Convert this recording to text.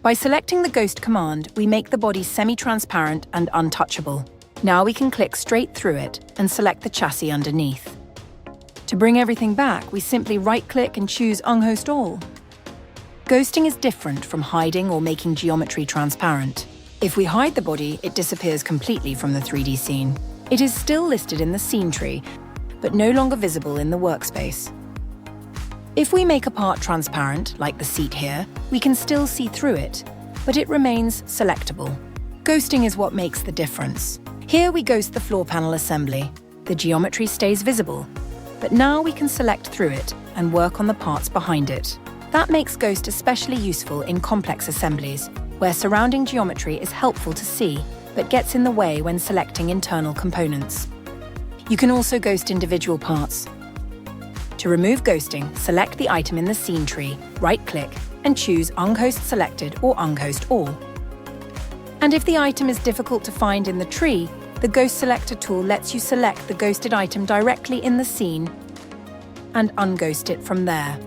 By selecting the Ghost command, we make the body semi-transparent and untouchable. Now we can click straight through it and select the chassis underneath. To bring everything back, we simply right-click and choose Unghost All. Ghosting is different from hiding or making geometry transparent. If we hide the body, it disappears completely from the 3D scene. It is still listed in the scene tree, but no longer visible in the workspace. If we make a part transparent, like the seat here, we can still see through it, but it remains selectable. Ghosting is what makes the difference. Here we ghost the floor panel assembly. The geometry stays visible, but now we can select through it and work on the parts behind it. That makes Ghost especially useful in complex assemblies, where surrounding geometry is helpful to see, but gets in the way when selecting internal components. You can also ghost individual parts. To remove ghosting, select the item in the scene tree, right-click, and choose Unghost Selected or Unghost All. And if the item is difficult to find in the tree, the Ghost Selector tool lets you select the ghosted item directly in the scene and unghost it from there.